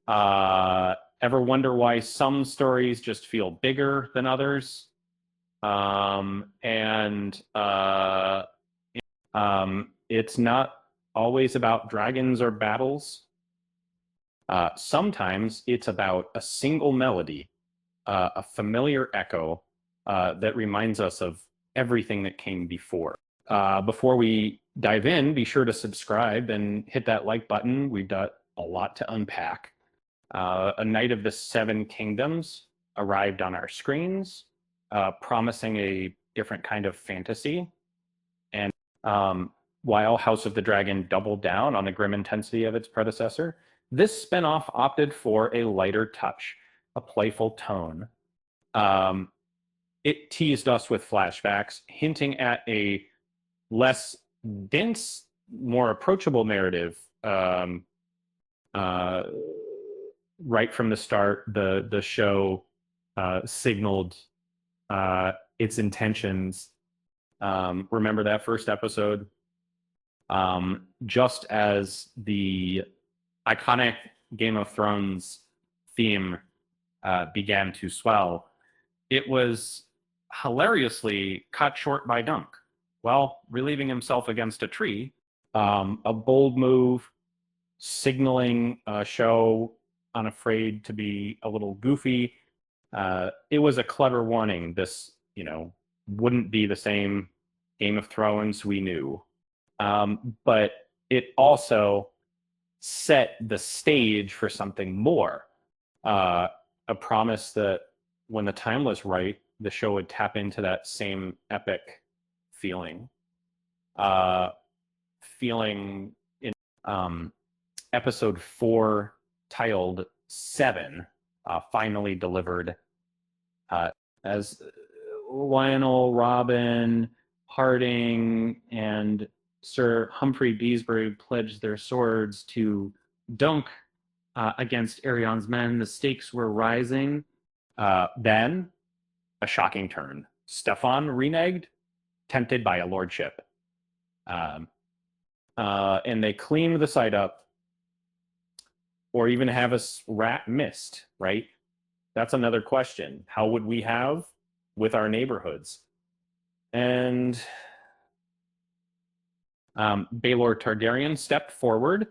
Ever wonder why some stories just feel bigger than others? And it's not always about dragons or battles. Sometimes it's about a single melody, a familiar echo that reminds us of everything that came before. Before we dive in, be sure to subscribe and hit that like button. We've got a lot to unpack. A Knight of the Seven Kingdoms arrived on our screens, promising a different kind of fantasy. And while House of the Dragon doubled down on the grim intensity of its predecessor, this spinoff opted for a lighter touch, a playful tone. It teased us with flashbacks, hinting at a less dense, more approachable narrative. Right from the start, the show signaled its intentions. Remember that first episode? Just as the iconic Game of Thrones theme began to swell, it was hilariously cut short by Dunk. While relieving himself against a tree, a bold move, signaling a show unafraid to be a little goofy. It was a clever warning. This, wouldn't be the same Game of Thrones we knew. But it also set the stage for something more. A promise that when the time was right, the show would tap into that same epic feeling. Feeling in episode 4, titled Seven, finally delivered as Lionel, Robin, Harding, and Sir Humphrey Beesbury pledged their swords to Dunk against Aerion's men. The stakes were rising. Then, a shocking turn. Stefan reneged, tempted by a lordship. And they cleaned the site up, or even have us rat missed, right? That's another question. How would we have with our neighborhoods? And Baelor Targaryen stepped forward,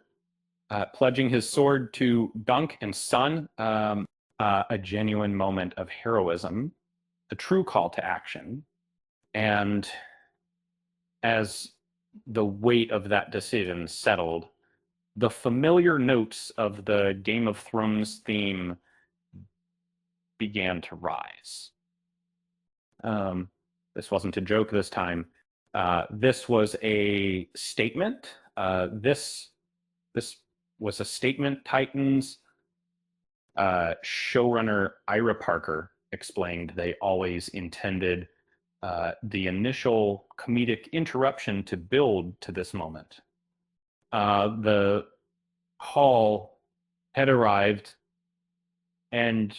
pledging his sword to Dunk and Son, a genuine moment of heroism, a true call to action. And as the weight of that decision settled, the familiar notes of the Game of Thrones theme began to rise. This wasn't a joke this time. This was a statement. This was a statement. Titans showrunner Ira Parker explained they always intended the initial comedic interruption to build to this moment. The hall had arrived, and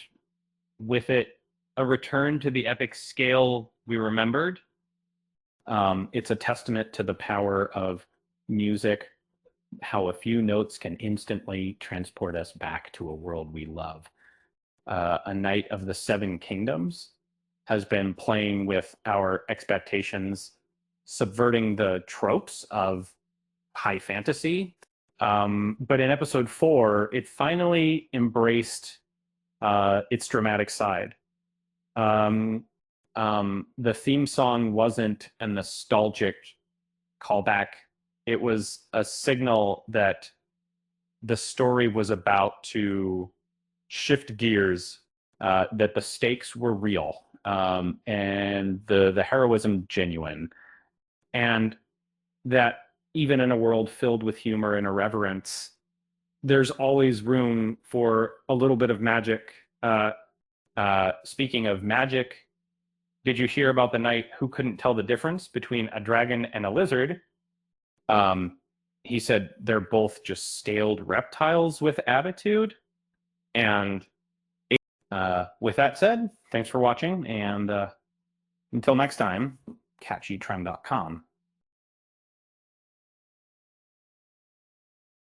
with it, a return to the epic scale we remembered. It's a testament to the power of music, how a few notes can instantly transport us back to a world we love. A Knight of the Seven Kingdoms has been playing with our expectations, subverting the tropes of high fantasy. But in episode 4, it finally embraced its dramatic side. The theme song wasn't a nostalgic callback. It was a signal that the story was about to shift gears, that the stakes were real, and the heroism genuine, and that even in a world filled with humor and irreverence, there's always room for a little bit of magic. Speaking of magic, did you hear about the knight who couldn't tell the difference between a dragon and a lizard? He said they're both just scaled reptiles with attitude. And with that said, thanks for watching, and until next time, catchytrem.com.